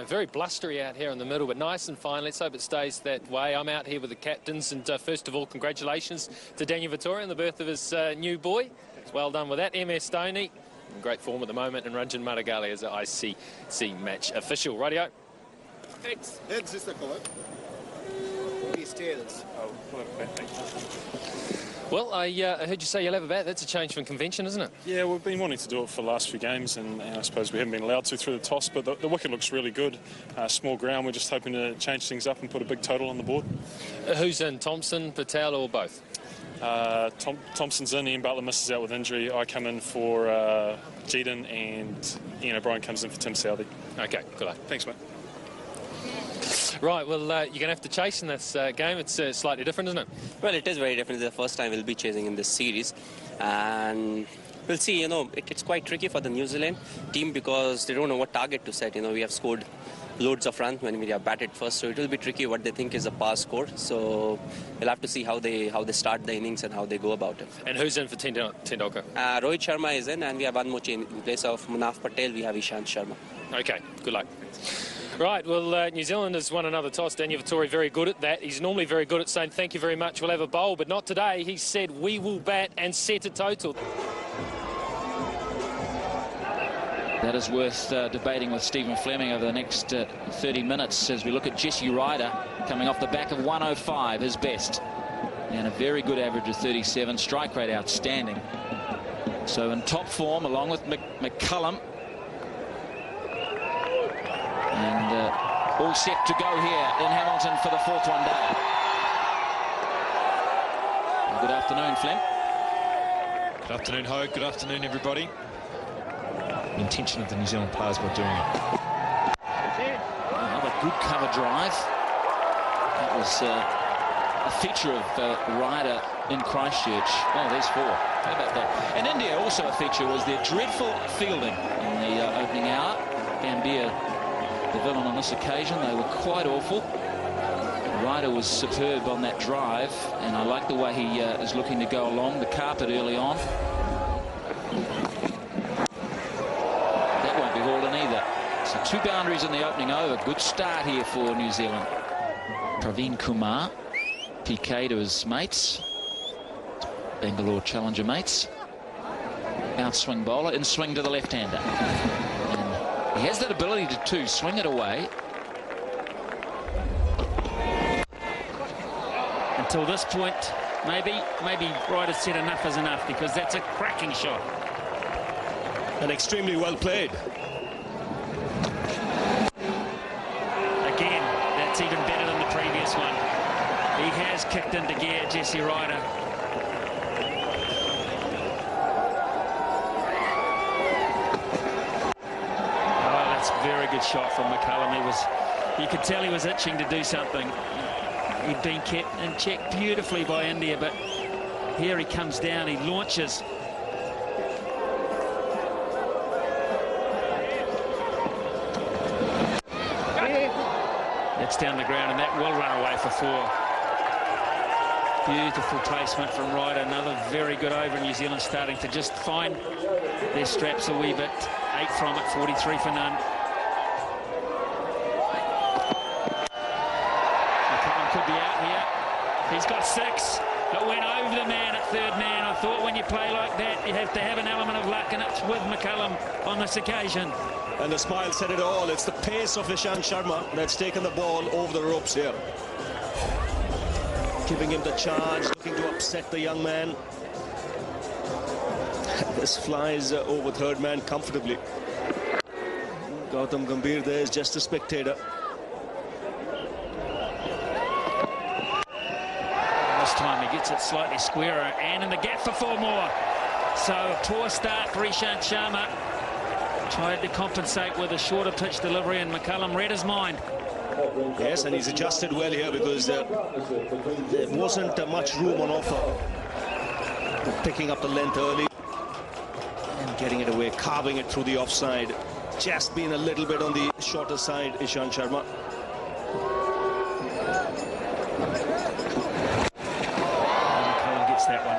very blustery out here in the middle, but nice and fine. Let's hope it stays that way. I'm out here with the captains, and first of all, congratulations to Daniel Vittori on the birth of his new boy. Well done with that. MS Stoney, in great form at the moment, and Ranjan Madagali as an ICC match official. Rightio. Heads is the colour. Tails. Well, I heard you say you'll have a bat. That's a change from convention, isn't it? Yeah, we've been wanting to do it for the last few games, and I suppose we haven't been allowed to through the toss, but the wicket looks really good. Small ground, we're just hoping to change things up and put a big total on the board. Who's in, Thompson, Patel, or both? Thompson's in, Ian Butler misses out with injury. I come in for Jeeden, and Ian O'Brien comes in for Tim Southey. Okay, good luck. Thanks, mate. Right, well, you're going to have to chase in this game. It's slightly different, isn't it? Well, it is very different. It's the first time we'll be chasing in this series. And we'll see, it's quite tricky for the New Zealand team because they don't know what target to set. We have scored loads of runs when we have batted first, so it will be tricky what they think is a pass score. So we'll have to see how they start the innings and how they go about it. And who's in for Tendulkar? Rohit Sharma is in, and we have one more change. In place of Munaf Patel, we have Ishant Sharma. Okay, good luck. Right, well, New Zealand has won another toss. Daniel Vittori very good at that. He's normally very good at saying thank you very much, we'll have a bowl, but not today. He said we will bat and set a total. That is worth debating with Stephen Fleming over the next 30 minutes as we look at Jesse Ryder coming off the back of 105, his best. And a very good average of 37, strike rate outstanding. So in top form along with McCullum. And all set to go here in Hamilton for the fourth one down. Good afternoon, Flem. Good afternoon, Ho. Good afternoon, everybody. The intention of the New Zealand players by doing it. Another good cover drive. That was a feature of Ryder in Christchurch. Oh, there's four. How about that? In India, also a feature was their dreadful fielding in the opening hour. Gambhir, the villain on this occasion, they were quite awful. Ryder was superb on that drive, and I like the way he is looking to go along the carpet early on. That won't be hauled in either. So 2 boundaries in the opening over. Good start here for New Zealand. Praveen Kumar, PK to his mates. Bangalore Challenger mates. Outswing bowler, in swing to the left-hander. He has that ability to swing it away. Until this point, maybe Ryder's said enough is enough, because that's a cracking shot. And extremely well played. Again, that's even better than the previous one. He has kicked into gear, Jesse Ryder. Very good shot from McCullum. You could tell he was itching to do something. He'd been kept in check beautifully by India, but here he comes down, he launches. It's down the ground, and that will run away for 4. Beautiful placement from Ryder. Another very good over. New Zealand starting to just find their straps a wee bit. 8 from it, 43 for none. Could be out here. He's got 6. It went over the man at third man. I thought when you play like that, you have to have an element of luck, and it's with McCullum on this occasion. And the smile said it all. It's the pace of Ishant Sharma that's taken the ball over the ropes here. Giving him the charge, looking to upset the young man. This flies over third man comfortably. Gautam Gambhir there is just a spectator. Time he gets it slightly squarer, and in the gap for 4 more. So a poor start for Ishant Sharma. Tried to compensate with a shorter pitch delivery, and McCullum read his mind. Yes, and he's adjusted well here because there wasn't much room on offer. Picking up the length early and getting it away, carving it through the offside. Just been a little bit on the shorter side, Ishant Sharma. That one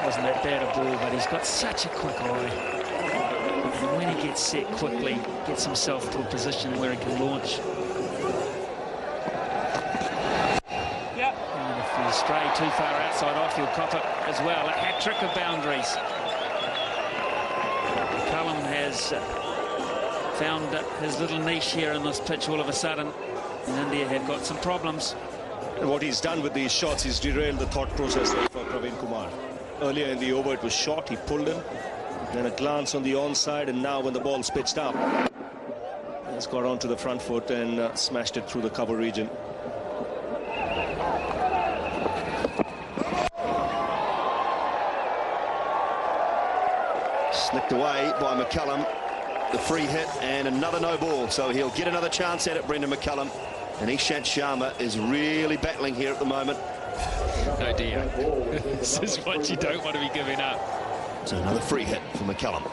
wasn't that bad a ball, but he's got such a quick eye. And when he gets set quickly, gets himself to a position where he can launch. And if you stray too far outside off, you'll cop it as well. A hat-trick of boundaries. McCullum has found his little niche here in this pitch all of a sudden. And India have got some problems. And what he's done with these shots, he's derailed the thought process for Praveen Kumar. Earlier in the over, it was short, he pulled in. Then a glance on the onside, and now when the ball's pitched up, he's got onto the front foot and smashed it through the cover region. Slicked away by McCullum. The free hit and another no ball, so he'll get another chance at it, Brendan McCullum. And Ishant Sharma is really battling here at the moment. Oh dear. This is what you don't want to be giving up. So another free hit for McCullum.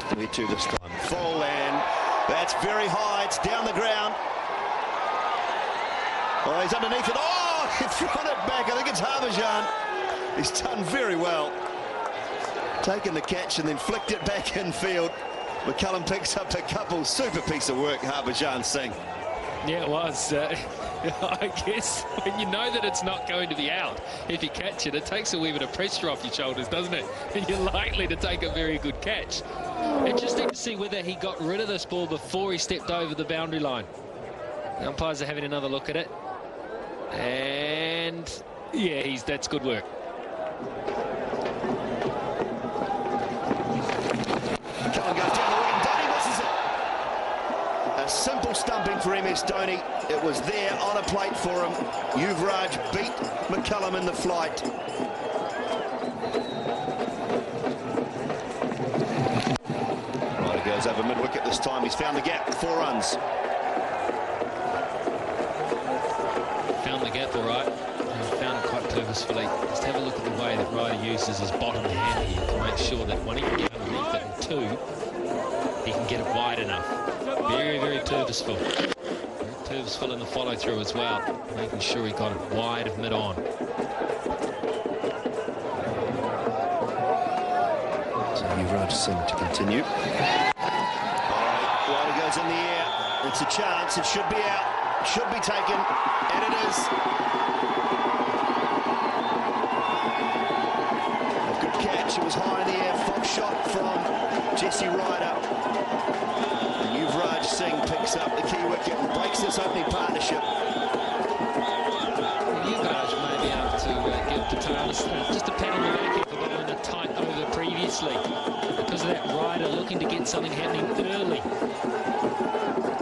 3-2 this time. Full, and that's very high. It's down the ground. Oh, he's underneath it. Oh, he's thrown it back. I think it's Harbhajan. He's done very well. Taken the catch and then flicked it back in field. McCullum picks up a couple. Super piece of work, Harbhajan Singh. Yeah, it was. I guess when you know that it's not going to be out, if you catch it, it takes a wee bit of pressure off your shoulders, doesn't it? And you're likely to take a very good catch. Interesting to see whether he got rid of this ball before he stepped over the boundary line. The umpires are having another look at it. And, yeah, that's good work. McCullum goes down the wing. Dhoni misses it. A simple stumping for MS Dhoni. It was there on a plate for him. Yuvraj beat McCullum in the flight. Right, he goes over mid-wicket this time. He's found the gap. 4 runs. Found the gap all right. And found it quite purposefully. Just have a look at the way that Ryder uses his bottom hand here to make sure that when he can get underneath it, and 2, he can get it wide enough. Very, very purposeful. Very purposeful in the follow-through as well, making sure he got it wide of mid-on. So Yuvraj Singh to continue. Ryder goes in the air. It's a chance. It should be out. Should be taken. And it is. A good catch. It was high in the air. Fox shot from Jesse Ryder. Yuvraj Singh picks up the key wicket and breaks this opening partnership. Yuvraj may be able to give Patanis just a pat on the back here for bowling a tight over previously. Because of that, Ryder looking to get something happening early.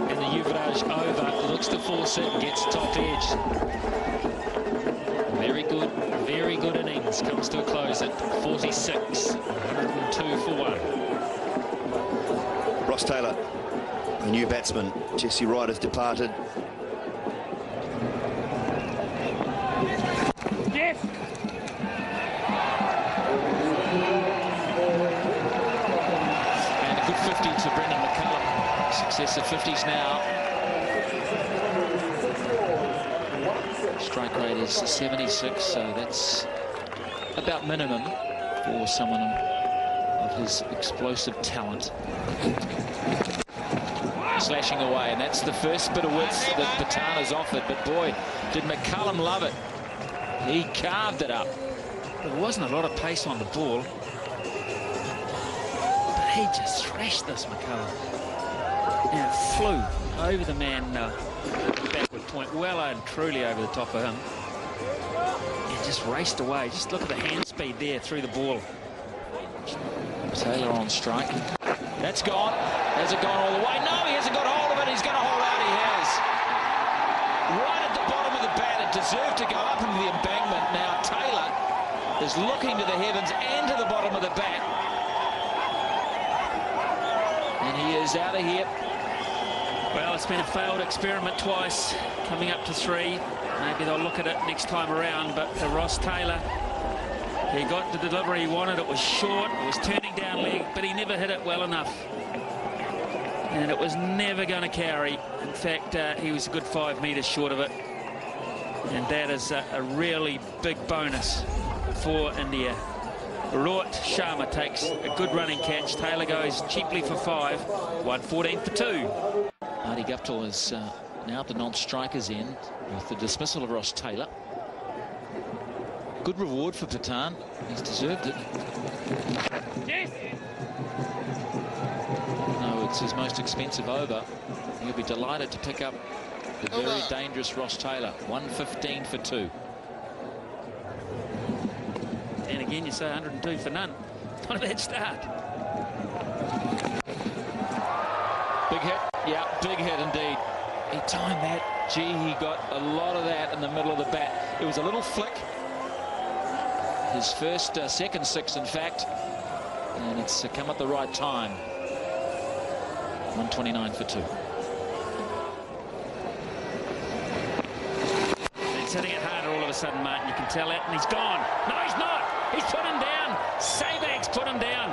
And the Yuvraj over looks to force it and gets top edge. Very good innings. Comes to a close at 46. 102 for 1. Ross Taylor, a new batsman. Jesse Ryder's departed. Yes. And a good 50 to Brendan McCullum. Successive 50s now. Strike rate is 76, so that's about minimum for someone of his explosive talent. Slashing away, and that's the first bit of width that Pathan has offered, but boy, did McCullum love it. He carved it up. There wasn't a lot of pace on the ball, but he just thrashed this, McCullum. And it flew over the man backward point, well and truly over the top of him. And just raced away. Just look at the hand speed there through the ball. Taylor on strike. That's gone. Has it gone all the way? No, he hasn't got hold of it. He's going to hold out. He has. Right at the bottom of the bat. It deserved to go up into the embankment. Now Taylor is looking to the heavens and to the bottom of the bat. And he is out of here. Well, it's been a failed experiment twice, coming up to 3. Maybe they'll look at it next time around, but for Ross Taylor, he got the delivery he wanted. It was short, it was turning down leg, but he never hit it well enough. And it was never going to carry. In fact, he was a good 5 metres short of it. And that is a really big bonus for India. Rort Sharma takes a good running catch. Taylor goes cheaply for 5. 114 for 2. Marty Guptill is now at the non-strikers end with the dismissal of Ross Taylor. Good reward for Patan. He's deserved it. Yes. No, it's his most expensive over. He'll be delighted to pick up the very dangerous Ross Taylor. 115 for 2. And again, you say 102 for none. Not a bad start. Big hit. Yeah, big hit indeed. He timed that. Gee, he got a lot of that in the middle of the bat. It was a little flick. His first, second 6, in fact. And it's come at the right time. 129 for 2. He's hitting it harder all of a sudden, Martin. You can tell that, and he's gone. No, he's not. He's put him down. Sabag's put him down.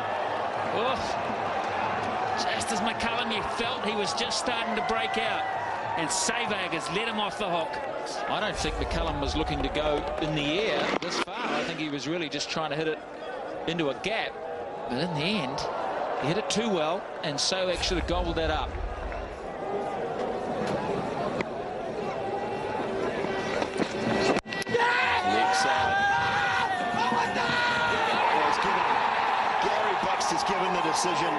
Oof. Just as McCullum, you felt he was just starting to break out. And Sabag has let him off the hook. I don't think McCullum was looking to go in the air this far. I think he was really just trying to hit it into a gap. But in the end, he hit it too well, and Sabag should have gobbled that up. Leg side. Gary Baxter's given the decision.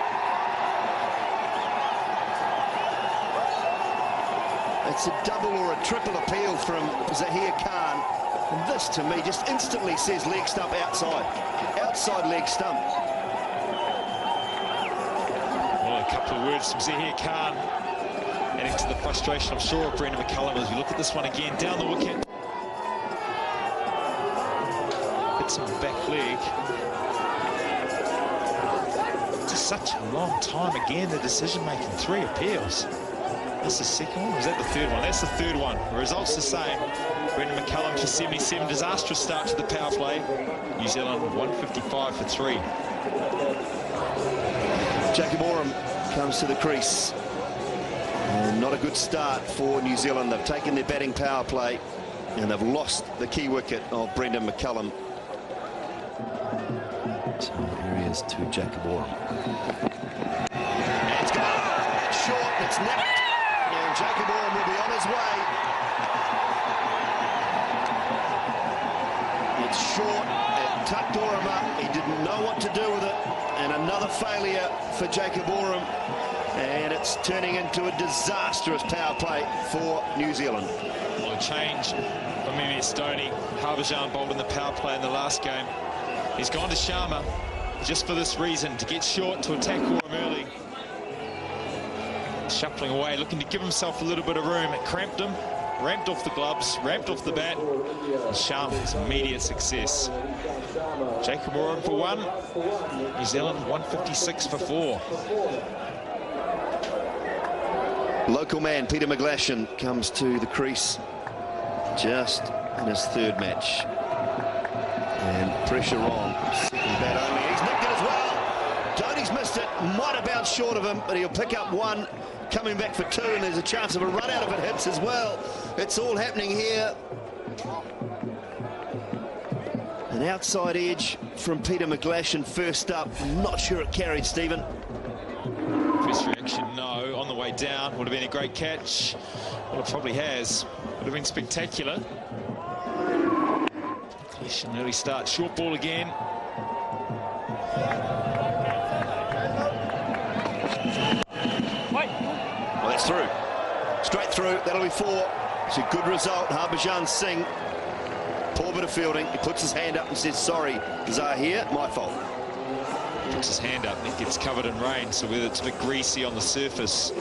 It's a double or a triple appeal from Zahir Khan. And this, to me, just instantly says leg stump outside. Outside leg stump. Well, a couple of words from Zahir Khan. Adding to the frustration, I'm sure, of Brendan McCullum as we look at this one again. Down the wicket. Hits on the back leg. It's such a long time again, the decision-making. 3 appeals. That's the second one, or is that the third one? That's the third one. The result's the same. Brendan McCullum for 77. Disastrous start to the power play. New Zealand 155 for 3. Jacob Oram comes to the crease. And not a good start for New Zealand. They've taken their batting power play and they've lost the key wicket of Brendan McCullum. So here he is to Jacob Oram. And it's gone. It's short. It's napped. And Jacob Oram will be on his way. It's short. It tucked Oram up. He didn't know what to do with it. And another failure for Jacob Oram. And it's turning into a disastrous power play for New Zealand. Well, a change from MS Dhoni. Harbhajan bowled in the power play in the last game. He's gone to Sharma just for this reason, to get short, to attack Oram early. Shuffling away, looking to give himself a little bit of room. It cramped him, ramped off the gloves, ramped off the bat. And Sharma's immediate success. Jacob Oram for 1. New Zealand 156 for 4. Local man Peter McGlashan comes to the crease just in his 3rd match. And pressure on. Bat only. He's nicked it as well. Dhoni's missed it. Might have bounced short of him, but he'll pick up 1. Coming back for 2, and there's a chance of a run out if it hits as well. It's all happening here. An outside edge from Peter McGlashan first up. Not sure it carried, Stephen. First reaction, no. On the way down, would have been a great catch. Well, it probably has. Would have been spectacular. An early start, short ball again. Well, that's through. Straight through. That'll be 4. It's a good result. Harbhajan Singh. Poor bit of fielding. He puts his hand up and says, sorry, Zahir, my fault. Puts his hand up and it gets covered in rain, so whether it's a bit greasy on the surface,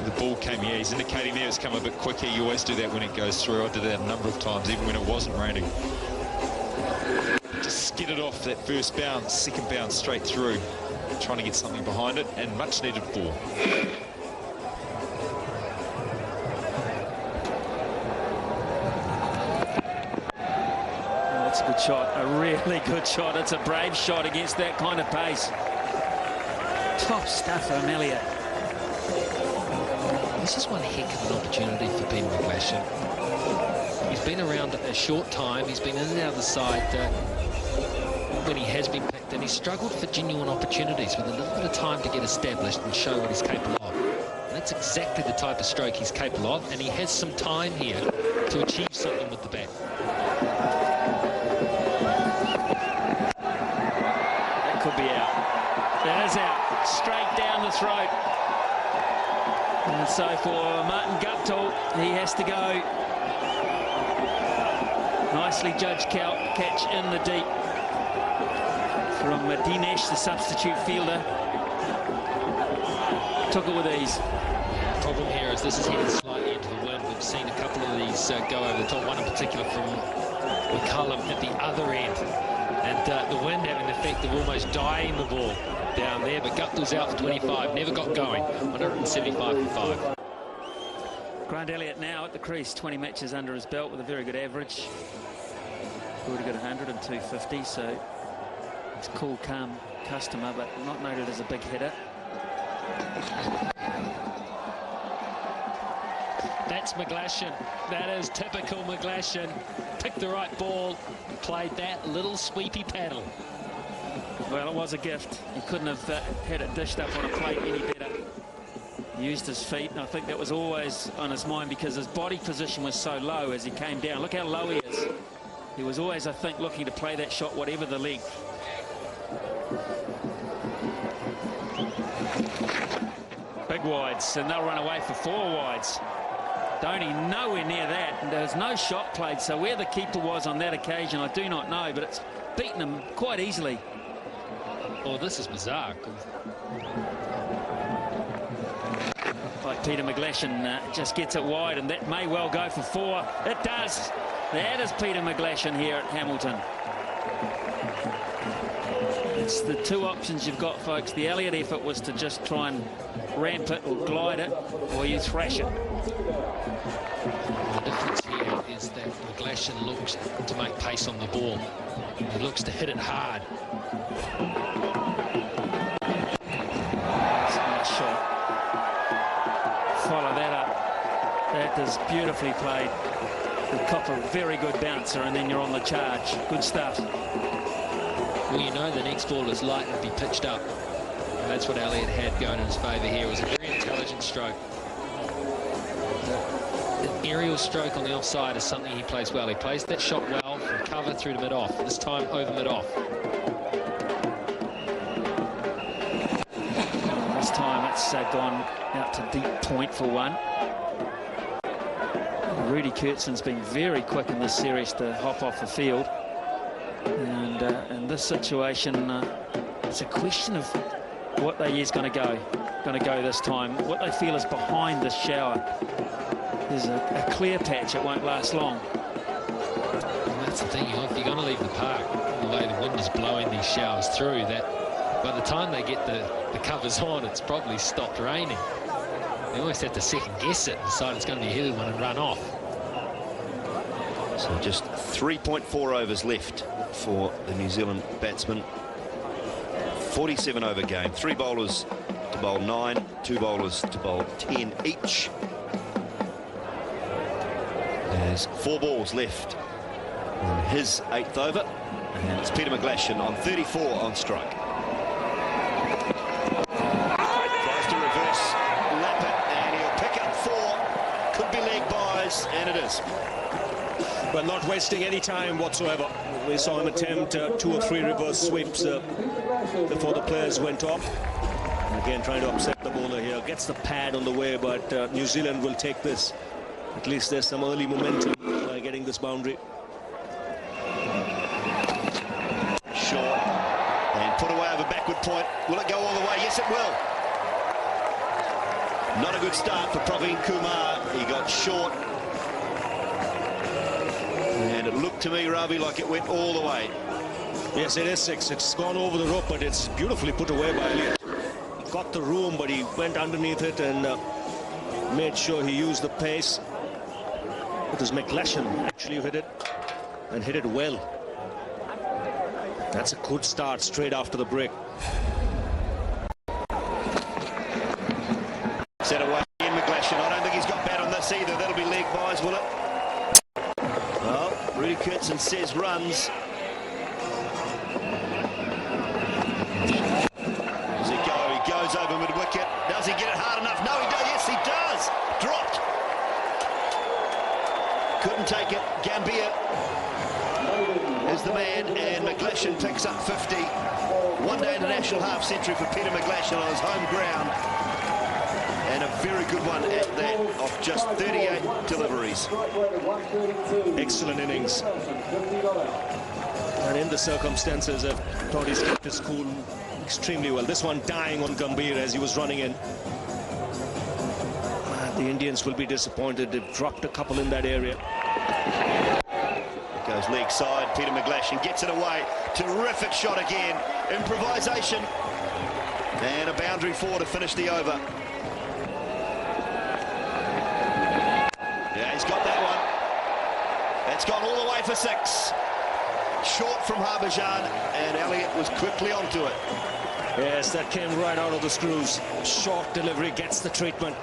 the ball came here. He's indicating there it's come a bit quicker. You always do that when it goes through. I did that a number of times, even when it wasn't raining. Just skidded off that first bounce, second bounce straight through, trying to get something behind it, and much needed 4. That's a good shot, a really good shot. It's a brave shot against that kind of pace. Top stuff from Elliott. This is one heck of an opportunity for Peter McGlashan. He's been around a short time. He's been in and out of the side when he has been picked and he struggled for genuine opportunities with a little bit of time to get established and show what he's capable of. And that's exactly the type of stroke he's capable of, and he has some time here to achieve something with the bat. That could be out. That is out. Straight down the throat. And so for Martin Guptill, he has to go. Nicely judged catch in the deep from Dinesh, the substitute fielder. Took it with ease. The problem here is this is headed slightly into the wind. We've seen a couple of these go over the top, one in particular from McCullum at the other end. And the wind having the effect of almost dying the ball down there. But Guptill's out for 25, never got going. 175 for 5. Grant Elliott now at the crease, 20 matches under his belt with a very good average. Already got 100 and 250, so it's a cool, calm customer, but not noted as a big hitter. That's McGlashan. That is typical McGlashan. Picked the right ball, played that little sweepy paddle. Well, it was a gift. He couldn't have had it dished up on a plate any better. He used his feet, and I think that was always on his mind because his body position was so low as he came down. Look how low he is. He was always, I think, looking to play that shot, whatever the length. Big wides, and they'll run away for 4 wides. Dhoni nowhere near that, and there's no shot played, so where the keeper was on that occasion, I do not know, but it's beaten him quite easily. Oh, this is bizarre. Like Peter McGlashan just gets it wide, and that may well go for 4. It does. That is Peter McGlashan here at Hamilton. It's the two options you've got, folks. The Elliott effort was to just try and ramp it or glide it, or you thrash it. The difference here is that McGlashan looks to make pace on the ball. He looks to hit it hard. That's a nice shot. Follow that up. That is beautifully played. The Copper, very good bouncer, and then you're on the charge. Good stuff. Well, you know the next ball is likely to be pitched up. And that's what Elliott had going in his favour here. It was a very intelligent stroke. The aerial stroke on the offside is something he plays well. He plays that shot well from cover through to mid-off. This time over mid-off. This time it's gone out to deep point for one. Rudy Kurtzon's been very quick in this series to hop off the field. And in this situation, it's a question of what they is going to go this time. What they feel is behind this shower. There's a clear patch. It won't last long. And that's the thing, if you're going to leave the park, the way the wind is blowing these showers through, that by the time they get the covers on, it's probably stopped raining. They always have to second guess it and decide it's going to be a heavy one and run off. So just 3.4 overs left for the New Zealand batsmen. 47 over game. 3 bowlers to bowl 9, 2 bowlers to bowl 10 each. There's 4 balls left on his 8th over, and it's Peter McGlashan on 34 on strike. Tries to reverse lap it, and he'll pick up 4. Could be leg buys, and it is. Well, not wasting any time whatsoever. We saw him attempt 2 or 3 reverse sweeps before the players went off. And again, trying to upset the bowler here. Gets the pad on the way, but New Zealand will take this. At least there's some early momentum by getting this boundary. Short. And put away over backward point. Will it go all the way? Yes, it will. Not a good start for Praveen Kumar. He got short. And it looked to me, Ravi, like it went all the way. Yes, it is 6. It's gone over the rope, but it's beautifully put away by Elliott. He got the room, but he went underneath it and made sure he used the pace. It was McGlashan actually who hit it, and hit it well. That's a good start straight after the break. Set away in McGlashan. I don't think he's got bat on this either. That'll be leg buys, will it? Well, Rudy Kurtzon says runs. Does he get it hard enough? No, he does. Yes, he does. Dropped. Couldn't take it. Gambier is the man, and McGlashan picks up 50. One-day international half-century for Peter McGlashan on his home ground. And a very good one at that, of just 38 deliveries. Excellent innings. And in the circumstances, I thought he's kept his cool extremely well. This one dying on Gambhir as he was running in. The Indians will be disappointed. They've dropped a couple in that area. Goes leg side. Peter McGlashan gets it away. Terrific shot again. Improvisation. And a boundary four to finish the over. Yeah, he's got that one. It's gone all the way for 6. Short from Harbhajan, and Elliott was quickly onto it. Yes, that came right out of the screws. Short delivery gets the treatment.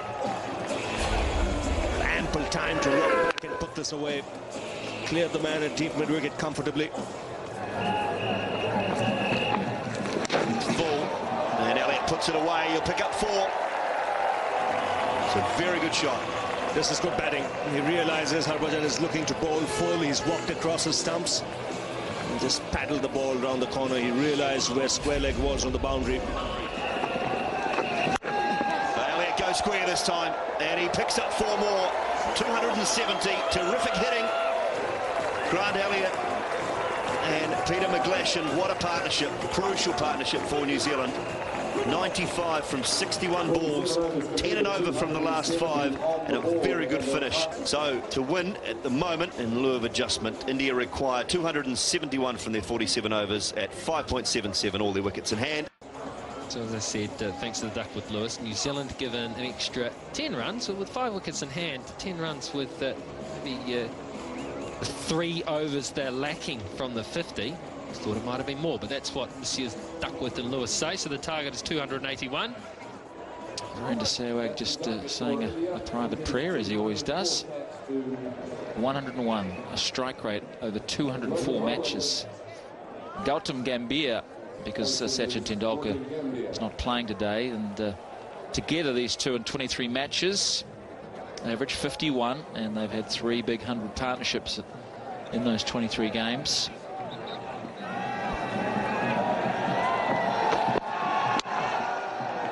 Ample time to run back and put this away. Cleared the man at deep mid-wicket comfortably. Full, and Elliott puts it away. He'll pick up 4. It's a very good shot. This is good batting. He realizes Harbhajan is looking to bowl full. He's walked across his stumps. He just paddled the ball around the corner. He realized where square leg was on the boundary. Elliott goes square this time, and he picks up 4 more. 270. Terrific hitting. Grant Elliott and Peter McGlashan. What a partnership. Crucial partnership for New Zealand. 95 from 61 balls, 10 and over from the last 5, and a very good finish. So to win at the moment, in lieu of adjustment, India require 271 from their 47 overs at 5.77, all their wickets in hand. So as I said, thanks to the Duckworth Lewis, New Zealand given an extra 10 runs, so with 5 wickets in hand, 10 runs with the 3 overs they're lacking from the 50. Thought it might have been more, but that's what Messieurs Duckworth and Lewis say. So the target is 281. Virender Sehwag just saying a private prayer, as he always does. 101, a strike rate over 204 matches. Gautam Gambhir, because Sachin Tendulkar is not playing today, and together these two in 23 matches, average 51, and they've had 3 big 100 partnerships in those 23 games.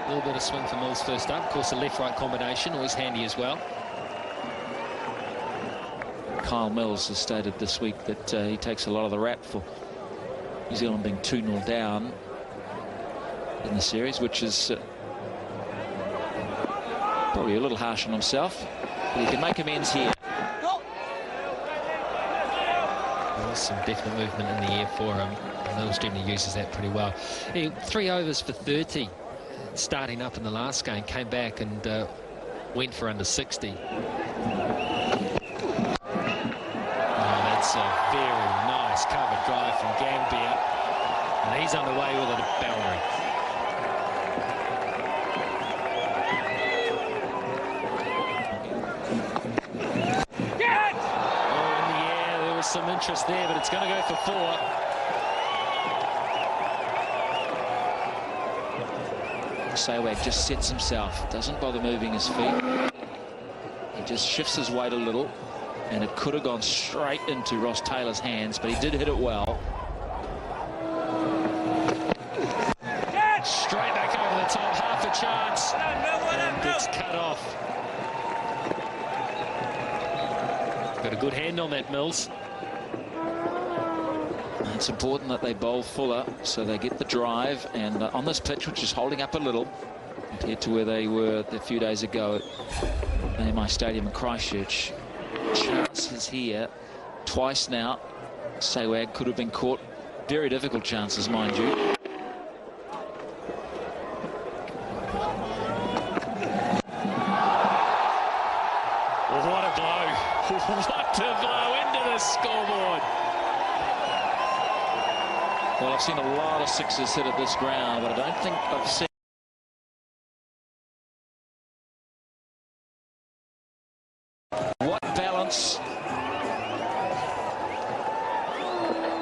A little bit of swing for Mills first up. Of course, the left-right combination, always handy as well. Kyle Mills has stated this week that he takes a lot of the rap for New Zealand being 2-0 down in the series, which is probably a little harsh on himself, but he can make amends here. There's some definite movement in the air for him. Mills generally uses that pretty well. 3 overs for 30. Starting up in the last game, came back and went for under 60. That's a very nice cover drive from Gambhir, and he's underway with a boundary. Oh, in the air, there was some interest there, but it's going to go for 4. Sehwag just sets himself, doesn't bother moving his feet. He just shifts his weight a little, and it could have gone straight into Ross Taylor's hands, but he did hit it well. Straight back over the top, half a chance, and gets cut off. Got a good hand on that, Mills. It's important that they bowl fuller so they get the drive, and on this pitch, which is holding up a little compared to where they were a few days ago at AMI Stadium in Christchurch, chances here twice now. Sehwag could have been caught. Very difficult chances, mind you. What a blow. What a blow into the scoreboard. Well, I've seen a lot of sixes hit at this ground, but I don't think I've seen what balance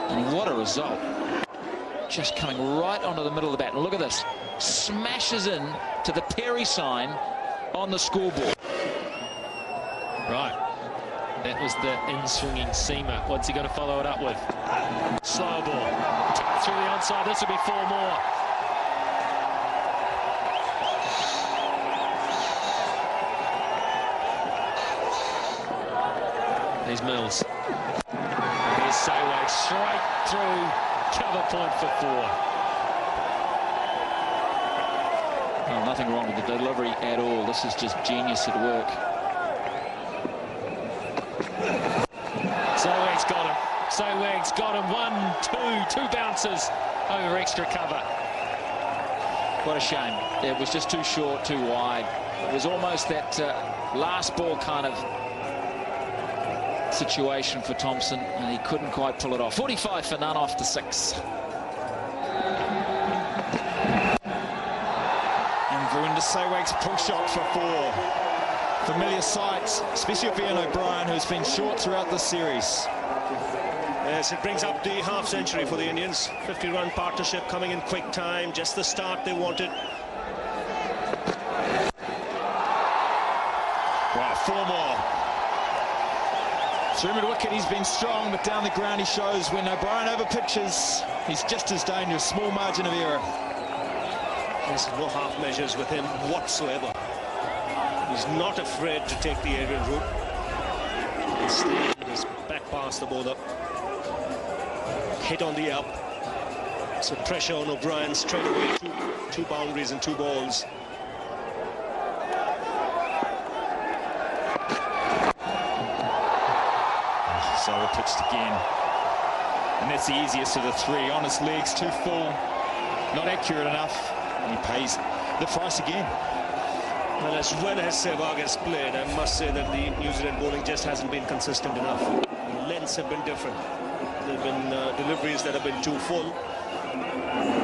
and what a result. just coming right onto the middle of the bat. And look at this. Smashes in to the Perry sign on the scoreboard. Right. That was the in-swinging seamer. What's he going to follow it up with? Slow ball. Through the onside. This will be 4 more. There's Mills. And here's Saywag straight through. Cover point for 4. Oh, nothing wrong with the delivery at all. This is just genius at work. Saywag's got him. Saywag's got him. 1, 2 bounces over extra cover. What a shame. It was just too short, too wide. It was almost that last ball kind of situation for Thompson, and he couldn't quite pull it off. 45 for none after 6. And Verinder Saywag's pull shot for 4. Familiar sights, especially for Ian O'Brien, who's been short throughout the series. Yes, it brings up the half-century for the Indians. 50-run partnership coming in quick time, just the start they wanted. Wow, 4 more. Through mid-wicket, he's been strong, but down the ground he shows when O'Brien over-pitches, he's just as dangerous. Small margin of error. There's no half measures with him whatsoever. He's not afraid to take the aerial route. He's back past the bowler. Hit on the up. So pressure on O'Brien straight away. Two boundaries and 2 balls. So pitched again. And that's the easiest of the 3. On his legs, too full. Not accurate enough. And he pays the price again. Well, as Sehwag has played, I must say that the New Zealand bowling just hasn't been consistent enough. The lengths have been different. There have been deliveries that have been too full.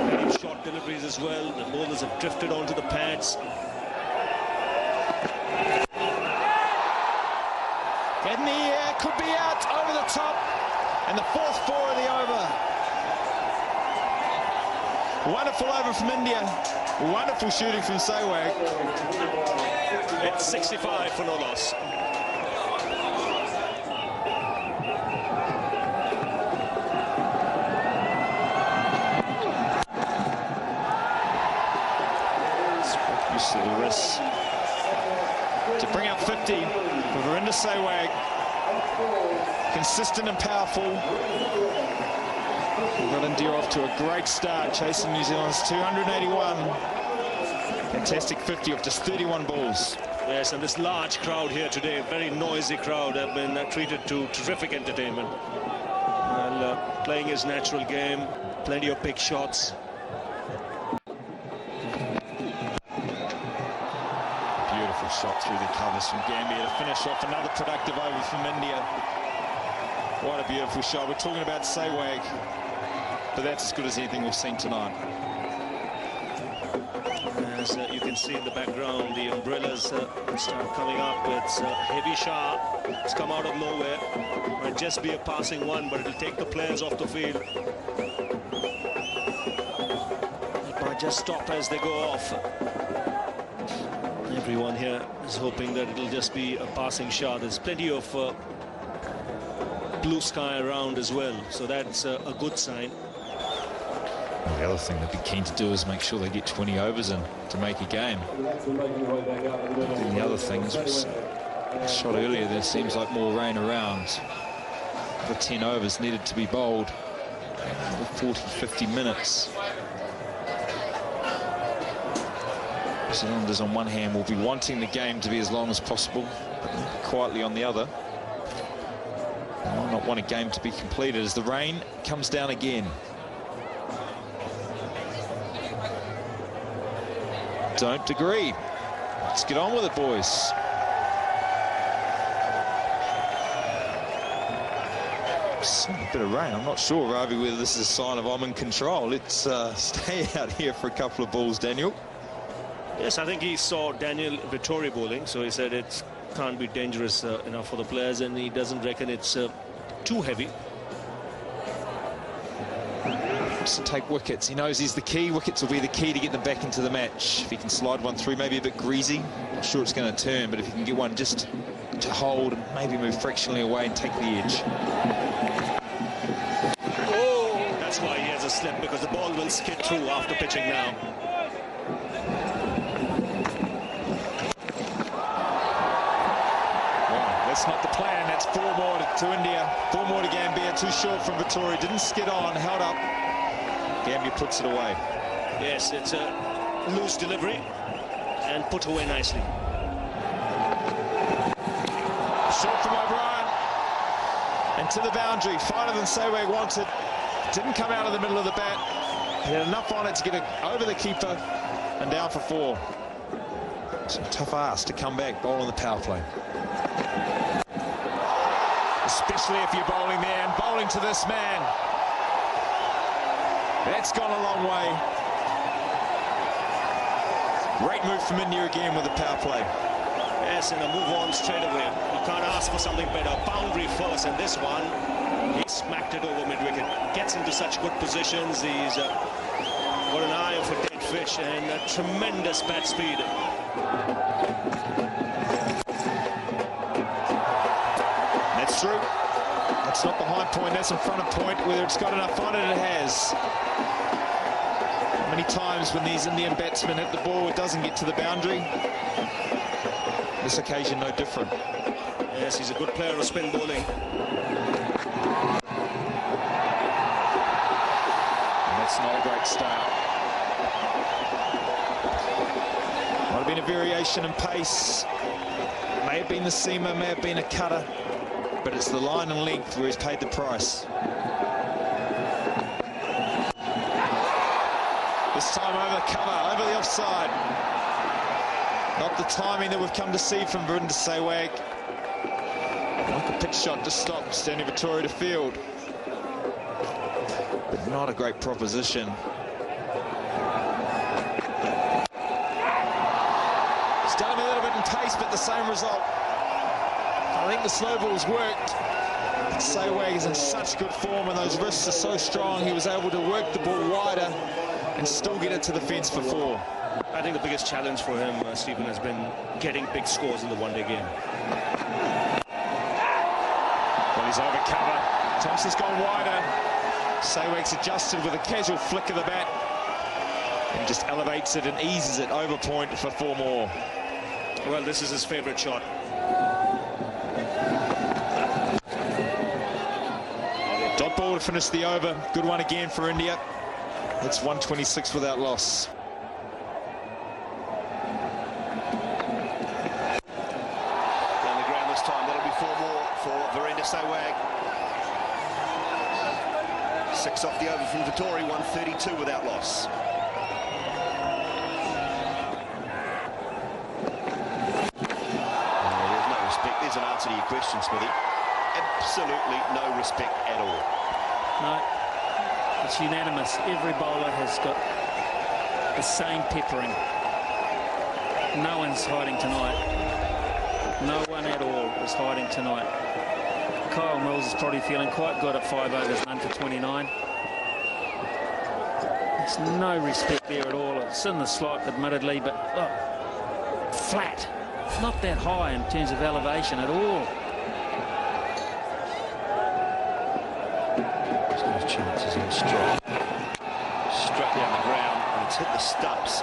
Very short deliveries as well. The bowlers have drifted onto the pads. In the air, could be out over the top. And the 4th 4 of the over. Wonderful over from India. Wonderful shooting from Saywag. It's 65 for no loss. Used to the wrist. To bring up 50 for Verinder Saywag. Consistent and powerful. We've got India off to a great start, chasing New Zealand's 281. Fantastic 50 of just 31 balls. Yes, and this large crowd here today, a very noisy crowd, have been treated to terrific entertainment. Well, playing his natural game, plenty of big shots. Beautiful shot through the covers from Gambia to finish off another productive over from India. What a beautiful shot. We're talking about Saywag, but that's as good as anything we've seen tonight. As you can see in the background, the umbrellas start coming up. It's a heavy shower. It's come out of nowhere. Might just be a passing one, but it'll take the players off the field. It might just stop as they go off. Everyone here is hoping that it'll just be a passing shot. There's plenty of blue sky around as well, so that's a good sign. Well, the other thing they'd be keen to do is make sure they get 20 overs in to make a game. And the other things was shot earlier, there seems like more rain around. The 10 overs needed to be bowled for 40-50 minutes. New Zealanders on one hand will be wanting the game to be as long as possible, but quietly on the other. They might not want a game to be completed as the rain comes down again. Don't agree. Let's get on with it, boys. A bit of rain. I'm not sure, Ravi, whether this is a sign of I'm in control. Let's stay out here for a couple of balls, Daniel. Yes, I think he saw Daniel Vittori bowling, so he said it can't be dangerous enough for the players, and he doesn't reckon it's too heavy. wants to take wickets. He knows he's the key. Wickets will be the key to get them back into the match. If he can slide one through, maybe a bit greasy. Not sure it's going to turn, but if he can get one just to hold and maybe move fractionally away and take the edge. Oh, that's why he has a slip, because the ball will skid through after pitching now. That's not the plan. That's 4 more to India. 4 more to Gambia. Too short from Vittori. Didn't skid on. Held up. Gambia puts it away. Yes, it's a loose delivery and put away nicely. Short from O'Brien. And to the boundary. Finer than Sewag wanted. Didn't come out of the middle of the bat. He had enough on it to get it over the keeper and down for 4. It's a tough ask to come back, bowl on the power play. Especially if you're bowling there and bowling to this man. That's gone a long way. Great move from India again with the power play. Yes, and a move on straight away. You can't ask for something better. Boundary first, and this one, he smacked it over mid-wicket. Gets into such good positions. He's got an eye for dead fish and a tremendous bat speed. That's through. That's not behind point, that's in front of point. Whether it's got enough on it, it has. Many times when these Indian batsmen hit the ball, it doesn't get to the boundary. This occasion, no different. Yes, he's a good player of spin bowling. And that's not a great start. Might have been a variation in pace. May have been the seamer, may have been a cutter. But it's the line and length where he's paid the price. This time over the cover, over the offside. Not the timing that we've come to see from Virender Sehwag. Like a pitch shot to stop Stanley Vittori to field. But not a great proposition. It's done him a little bit in pace, but the same result. I think the slow ball's worked. Sehwag is in such good form and those wrists are so strong. He was able to work the ball wider and still get it to the fence for 4. I think the biggest challenge for him, Stephen, has been getting big scores in the one-day game. Well, he's over cover. Thompson's gone wider. Sehwag's adjusted with a casual flick of the bat and just elevates it and eases it over point for 4 more. Well, this is his favourite shot. Dot ball to finish the over. Good one again for India. It's 126 without loss. Down the ground this time. That'll be 4 more for Virender Sehwag. 6 off the over from Vittori. 132 without loss. There's no respect. There's an answer to your question, Smithy. Absolutely no respect at all. No, it's unanimous. Every bowler has got the same peppering. No one's hiding tonight. No one at all is hiding tonight. Kyle Mills is probably feeling quite good at 5 overs, none for 29. There's no respect there at all. It's in the slot, admittedly, but look, flat. Not that high in terms of elevation at all. Chances in straight down the ground, and it's hit the stumps.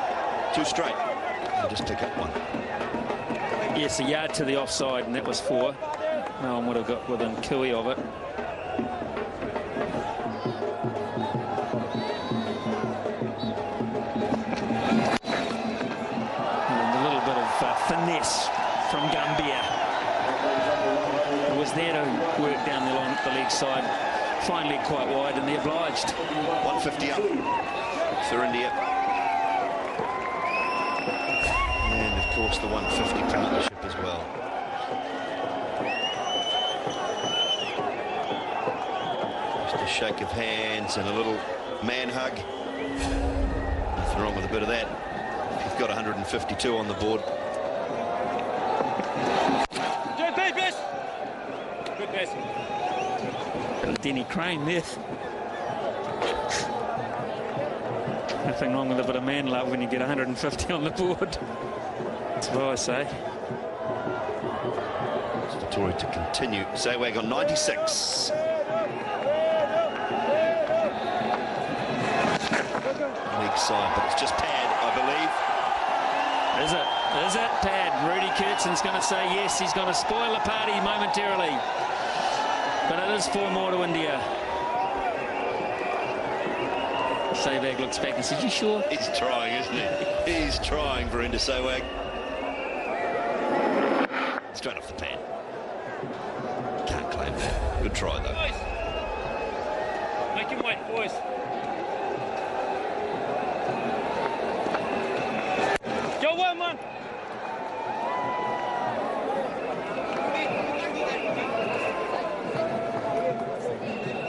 2 straight. And just pick up 1. Yes, a yard to the offside, and that was 4. No one would have got within cooey of it. And a little bit of finesse from Gambia. It was there to work down the leg side. Finally quite wide, and they obliged. 150 up for India. And of course the 150 partnership as well. Just a shake of hands and a little man hug. Nothing wrong with a bit of that. You've got 152 on the board. Denny Crane there. Nothing wrong with a bit of man love when you get 150 on the board. That's what I say. Vittoria to continue. Zawag on 96. League side, but it's just pad, I believe. Is it? Is it pad? Rudy Kurtzon's going to say yes. He's going to spoil the party momentarily. But it is 4 more to India. Sehwag looks back and says, "You sure?" He's trying, isn't he? He's trying, Virender Sehwag. Straight off the pad. Can't claim that. Good try, though. Boys. Make him wait, boys. Go one, man.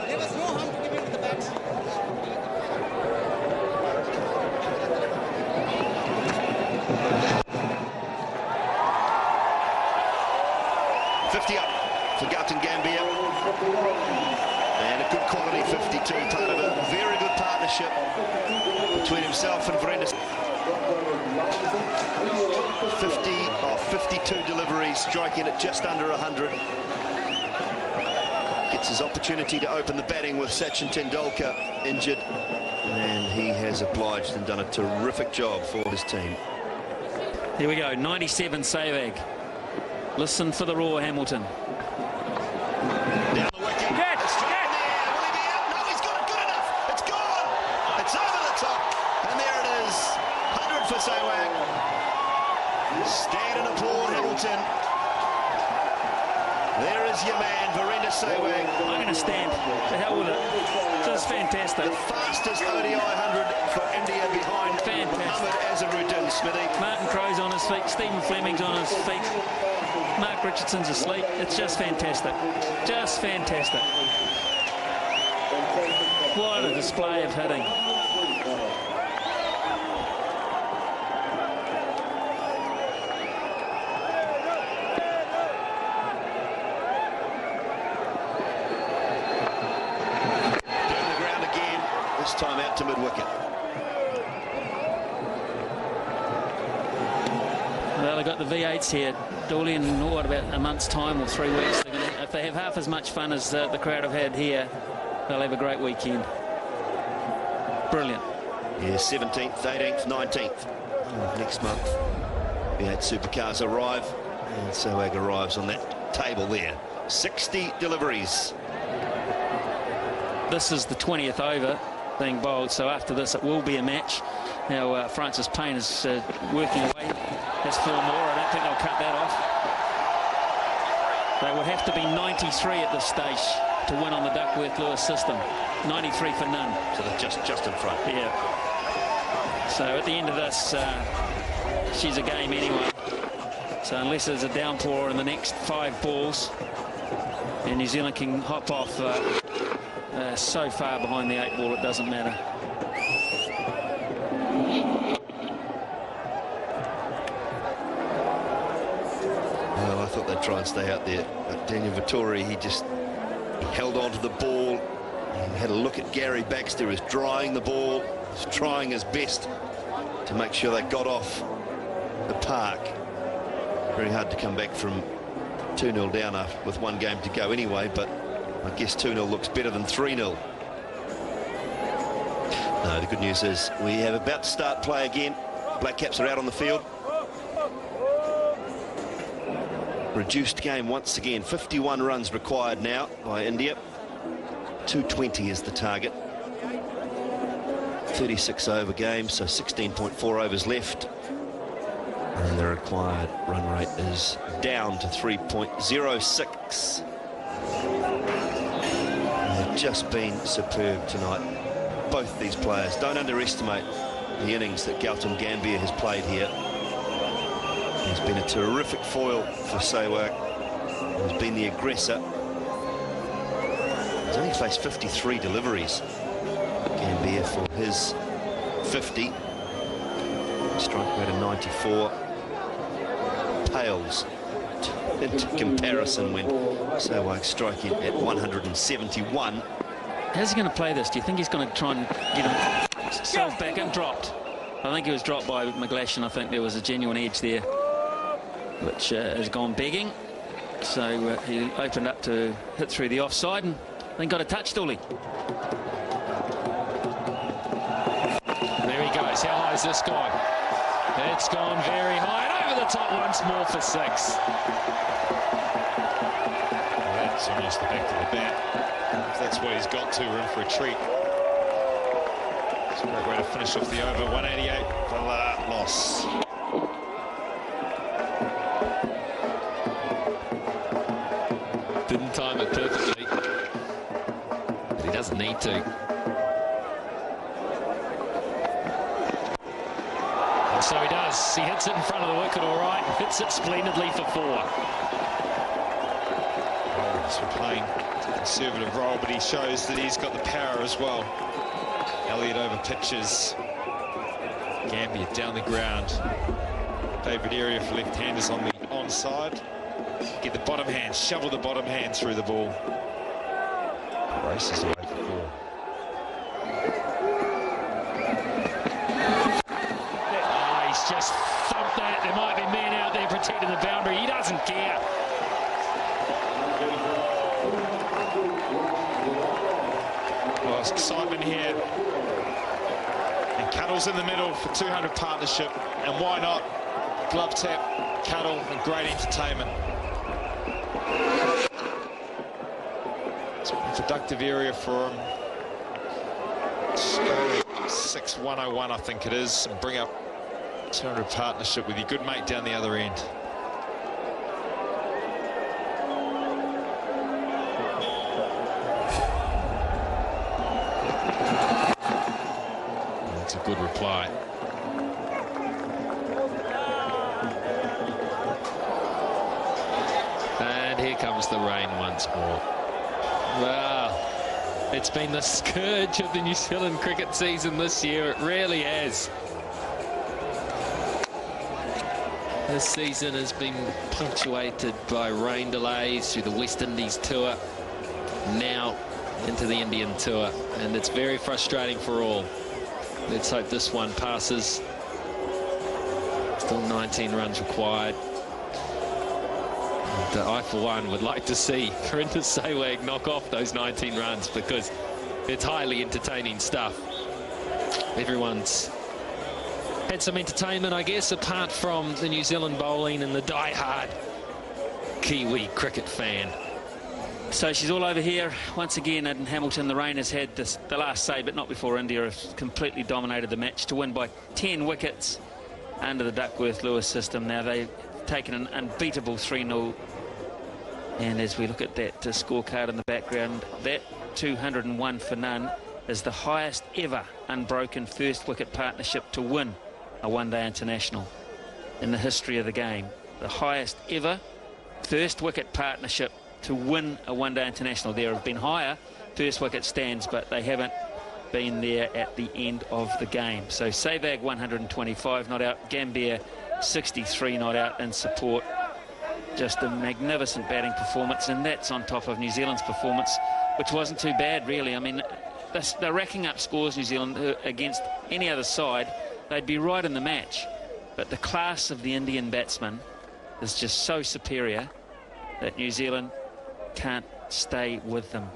There was no harm to give him the bats. 50 up for Gautam Gambhir. And a good quality 52, part of a very good partnership between himself and Virender. 52 deliveries, striking at just under 100. Gets his opportunity to open the batting with Sachin Tendulkar injured. And he has obliged and done a terrific job for his team. Here we go, 97 Sehwag. Listen for the roar, Hamilton. Down the wicket. It's straight in the air. Will he be out? No, he's got it good enough. It's gone. It's over the top. And there it is. 100 for Sehwag. Stand and applaud, Hamilton. There is your man, Virender Sehwag. I'm going to stand. The hell with it. Just fantastic. The fastest ODI 100 for India behind Mohammad Azharuddin, Smithy. Martin Crowe's on his feet. Stephen Fleming's on his feet. Mark Richardson's asleep. It's just fantastic. Just fantastic. What a display of hitting. Down the ground again, this time out to mid-wicket. Well, they've got the V8s here. Dooley in what, about a month's time or 3 weeks. If they have half as much fun as the crowd have had here, they'll have a great weekend. Brilliant. Yeah, 17th, 18th, 19th. Next month, V8 supercars arrive. And Sehwag arrives on that table there. 60 deliveries. This is the 20th over being bowled, so after this it will be a match. Now Francis Payne is working away. That's 4 more. I don't think they'll cut that off. They would have to be 93 at this stage to win on the Duckworth-Lewis system. 93 for none. So they're just in front. Yeah. So at the end of this, she's a game anyway. So unless there's a downpour in the next 5 balls, and New Zealand can hop off so far behind the 8 ball, it doesn't matter. Well, I thought they'd try and stay out there. But Daniel Vittori, he held on to the ball. He had a look at Gary Baxter, who was drying the ball. He was trying his best to make sure they got off the park. Very hard to come back from 2-0 down with 1 game to go anyway, but I guess 2-0 looks better than 3-0. No, the good news is we have about to start play again. Black Caps are out on the field. Reduced game once again. 51 runs required now by India. 220 is the target. 36 over game, so 16.4 overs left. And the required run rate is down to 3.06. They've just been superb tonight. Both these players. Don't underestimate the innings that Gautam Gambhir has played here. He's been a terrific foil for Sehwag. He's been the aggressor. He's only faced 53 deliveries. Gambhir for his 50. Strike rate of 94. Pales into comparison when Sehwag striking at 171. How's he going to play this? Do you think he's going to try and get him himself back and dropped. I think he was dropped by McGlash, and I think there was a genuine edge there, which has gone begging. So he opened up to hit through the offside and then got a touch, Dooley. There he goes. How high is this gone? It's gone very high and over the top once more for 6. Well, that's almost the back of the bat. If that's what he's got to, we're in for a treat. It's a great way to finish off the over. 188 for the loss. Didn't time it perfectly, but he doesn't need to. And so he does. He hits it in front of the wicket all right, hits it splendidly for 4. He's been playing a conservative role, but he shows that he's got the power as well. Elliott over pitches. Gambier down the ground. Favourite area for left-handers on the onside. Get the bottom hand, shovel the bottom hand through the ball. Races away for 4. Oh, he's just thumped that. There might be men out there protecting the boundary. He doesn't care. Well, it's excitement here. And Cuddle's in the middle for 200 partnership. And why not? Glove tap, Cuddle, and great entertainment. It's a productive area for him. 6-101, I think it is, and bring up 200 partnership with your good mate down the other end. That's a good reply. And here comes the rain once more. Wow, it's been the scourge of the New Zealand cricket season this year. It really has. This season has been punctuated by rain delays through the West Indies tour, now into the Indian tour, and it's very frustrating for all. Let's hope this one passes. Still 19 runs required. And I, for one, would like to see Karinder Sehwag knock off those 19 runs, because it's highly entertaining stuff. Everyone's had some entertainment, I guess, apart from the New Zealand bowling and the die-hard Kiwi cricket fan. So she's all over here once again in Hamilton. The rain has had the last say, but not before India have completely dominated the match to win by 10 wickets under the Duckworth-Lewis system. Now they've taken an unbeatable 3-0. And as we look at that scorecard in the background, that 201 for none is the highest ever unbroken first wicket partnership to win a one-day international in the history of the game. The highest ever first wicket partnership to win a one-day international. There have been higher first wicket stands, but they haven't been there at the end of the game. So Sehwag 125 not out, Gambier 63 not out in support. Just a magnificent batting performance, and that's on top of New Zealand's performance, which wasn't too bad, really. I mean, they're racking up scores, New Zealand, against any other side. They'd be right in the match. But the class of the Indian batsman is just so superior that New Zealand can't stay with them.